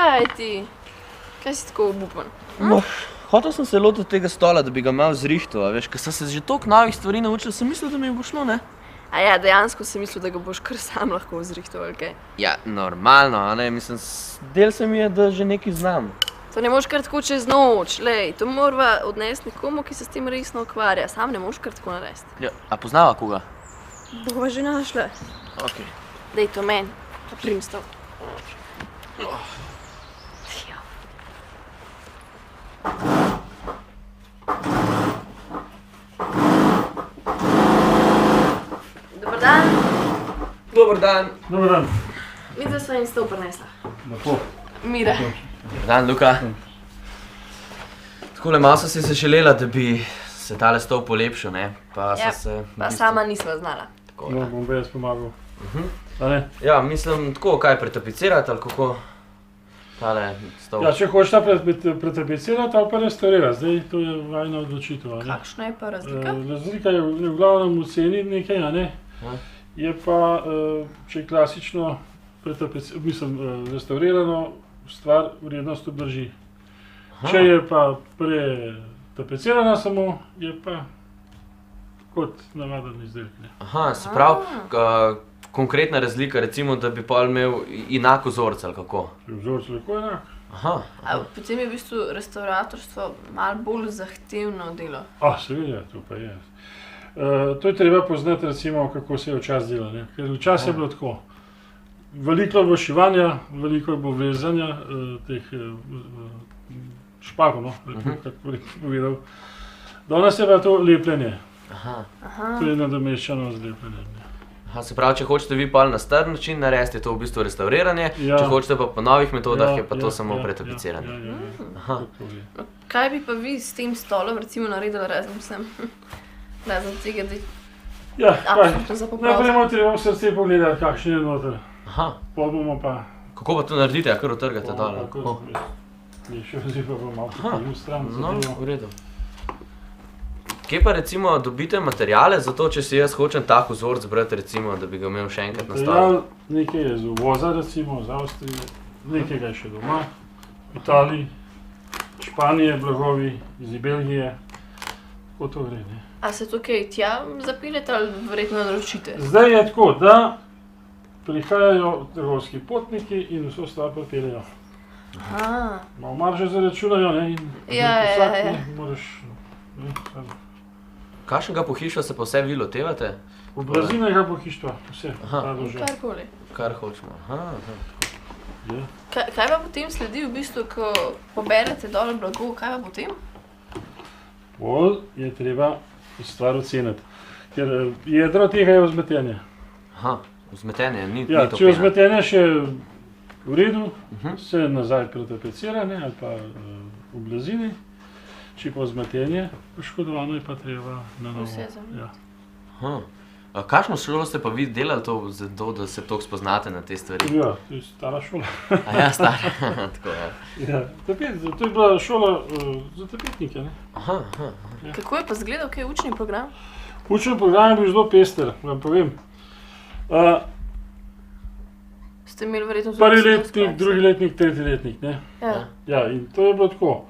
Kaj ti? Kaj si tako obupan? Hotel sem se lotiti tega stola, da bi ga malo zrihtal, veš, ker sem se že toliko novih stvari naučil, sem mislil, da mi bo šlo, ne? A ja, dejansko sem mislil, da ga boš kar sam lahko zrihtal, ali kaj? Ja, normalno, a ne, mislim, del se mi je, da že nekaj znam. To ne moš kar tako čez noč, lej, to morava odnesti nekomu, ki se s tem resno ukvarja, sam ne moš kar tako narediti. Ja, a poznava koga? Bova že našla. Ok. Dej to meni, pa prim stol. Dobar dan. Dobar dan. Dobar dan. Midva sva en stol prinesla. Lepo. Mira. Dobar dan, Luka. Takole malo sem si želela, da bi se tale stol polepšal, ne? Pa Ja, sem se... pa sama nisva znala. Tako, No, ja. bom pa jaz pomagal. A ne? Ja, mislim, tako, kaj pretapicirati ali kako? Tale stol. Ja, če hočeš ta pretapicirati ali pa restaurirati, zdaj to je vajna odločitev, a ne? Kakšna je pa razlika? Razlika je v glavnem v ceni nekaj, a ne? Ja. Je pa, če je klasično restaurirano, stvar vrednost obdrži. Če je pa pretapicirana samo, je pa kot navaden izdelek, ne? Aha, se pravi, konkretna razlika, recimo, da bi pol imel enak vzorec ali kako? Vzorec lahko enak. Aha. A potem je v bistvu restauratorstvo malo bolj zahtevno delo. Seveda, to pa je. To je treba poznati, recimo, kako se je včasih delalo, ne? Ker včasih je bilo tako. Veliko je bilo šivanja, veliko je bilo vezanja teh špagov, no, kako bi povedal. Danes je pa to lepljenje. Aha. To je nadomeščano z lepljenjem. Aha, se pravi, če hočete vi pol na star način narediti, je to v bistvu restauriranje, Ja. če hočete pa po novih metodah, Ja, je pa to ja, samo ja, pretapiciranje. Ja. Aha. Tako je. No, kaj bi pa vi s tem stolom recimo naredili razen vsem? Razen tega, da Ja, kaj? absolutno za Najprej popraviti. moramo treba v srce pogledati, kakšen je noter. Aha. Pol bomo pa... Kako pa to naredite, a kar utrgate dol? Kako? Mi še zdaj pa bomo malo popravili stran. No, zadevo. v redu. Kje pa recimo dobite materijale za to, če si jaz hočem tak vzorec brati, recimo, da bi ga imel še enkrat na stolu? Material, nekaj je z uvoza, recimo, z Avstrije, nekaj je še doma, v Italiji, Španije, blagovi, iz Belgije, tako to gre, ne. A se tukaj tja zapeljete ali verjetno naročite? Zdaj je tako, da prihajajo trgovski potniki in vso stvar pripeljejo. Aha. Malo marže zaračunajo, ne, in Ja, vsak, ja, ja. ne, moraš, ne, Kakšnega pohištva se pa vse vi lotevate? Oblazinega pohištva, vse, Aha. rado že. Karkoli. Kar hočemo. Aha. Je. Kaj pa potem sledi v bistvu, ko poberete dol blago, kaj pa potem? Bolj je treba stvar oceniti, ker jedro tega je vzmetenje. Aha, vzmetenje, ni Ja, to če je pena. vzmetenje še v redu, se nazaj pretapicira, ne, ali pa v blazini. Če pa vzmetenje poškodovano, je pa treba na novo. Vse zamenjati. Ja. Aha. A kakšno šolo ste pa vi delali to, zato, da se toliko spoznate na te stvari? Ja, to je stara šola. A ja, stara. Tako, ja. Ja, to je bila šola za tapetnike, ne. Aha. Kako je pa izgledal, kaj je učni program? Učni program je bil zelo pester, vam povem. Ste imeli verjetno tudi Prvi srednjo letnik, prakso? drugi letnik, tretji letnik, ne. Ja. Ja, in to je bilo tako.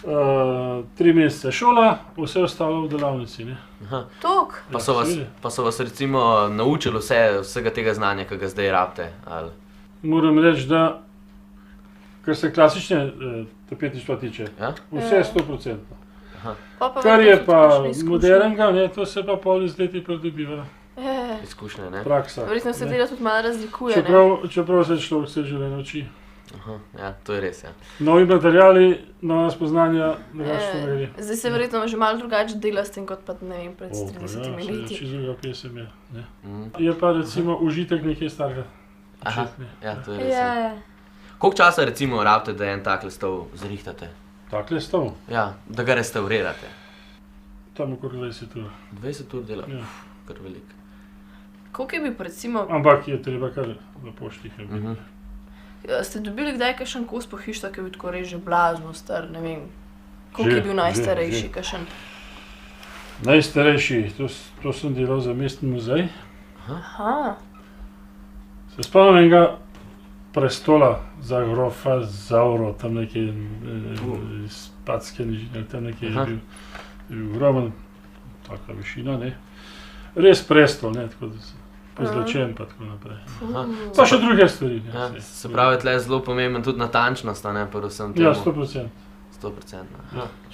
3 mesece šola, vse ostalo v delavnici, ne. Aha. Tok? Pa so vas, seveda. pa so vas recimo naučili vsega tega znanja, ki ga zdaj rabite? Ali? Moram reči, da kar se klasične tapetništva tiče, Ja? vse 100%. Pa Kar je verjetno pa tudi kakšne izkušnje. modernega, ne, to se pa pol z leti pridobiva Izkušnje, ne? praksa. Verjetno se ne. dela tudi malo razlikuje, ne? Čeprav se človek vse življenje nauči. Aha, ja, to je res, ja. Novi materiali, nova spoznanja, drugače pomeri. Zdaj se verjetno že malo drugače dela s tem, kot pa ne vem, pred 30 leti. Čisto druga pesem je. Ne. Mhm. Je pa recimo užitek nekaj starega. Aha, Očetne. ja, to je res. Ja, Ja. ja. Koliko časa recimo rabite, da en takle stol zrihtate? Takle stol, Ja, da ga restaurirate? tam okrog 20 ur. 20 ur dela, Ja. kar veliko. Koliko je bil pa recimo, Ampak je treba kar v poštih. Mhm. ste dobili kdaj kakšen kos pohištva, ki je bil tako res že blazno star, ne vem, koliko Že, je bil najstarejši, že. kakšen? Najstarejši, to sem delal za mestni muzej. Aha, Se spomnim enega prestola za grofa Zauro, tam nekje iz Patske nižine, tam nekje je bil ogromen, taka višina, ne. Res prestol, ne, tako da se pozlačen pa tako naprej. Pa še druge stvari, ne. Ja, se pravi, tle je zelo pomemben tudi natančnost, a ne, predvsem temu. Ja, 100%. 100%.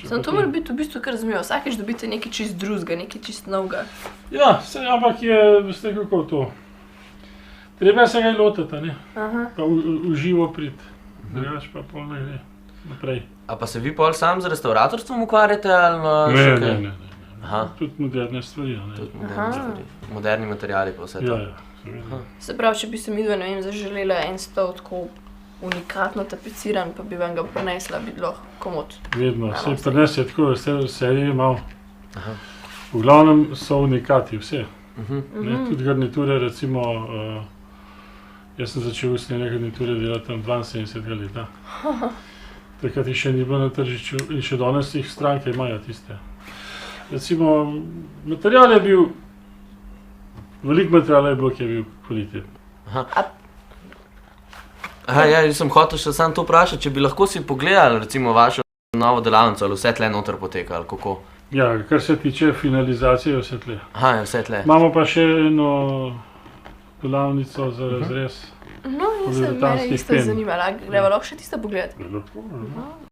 Samo to mora biti v bistvu kar zanimivo. Vsakeč dobite nekaj čist drugega, nekaj čist novega. Ja, ampak je, veste kako to. Treba se ga lotiti, ne. Pa v živo priti. Drugač pa pol ne gre naprej. A pa se vi pol sam z restauratorstvom ukvarjate ali še kaj? Ne. Tudi moderne stvari, ne. Tudi moderne stvari. Moderni materiali pa vse to. Ja. Se pravi, če bi se midva, ne vem, zaželela en stol tako unikatno tapiciran, pa bi vam ga prinesla, bi bilo komod. Vedno, se prines je tako, vse v seriji imel. V glavnem so unikati vse. Tudi garniture, recimo, jaz sem začel usnjene garniture delati tam 72 leta. Takrat jih še ni bilo na tržišču in še danes jih stranke imajo tiste. Recimo, material je bil, veliko materiala je bilo, ki je bil kvaliteten. Ja, jaz sem hotel še samo to vprašati, če bi lahko si pogledali recimo vašo novo delavnico ali vse tle noter poteka ali kako? Ja, kar se tiče finalizacije, je vse tle. Je vse tle. Imamo pa še eno delavnico za razrez. No, mene isto zanimala. Greva lahko še tista pogledati? Lahko.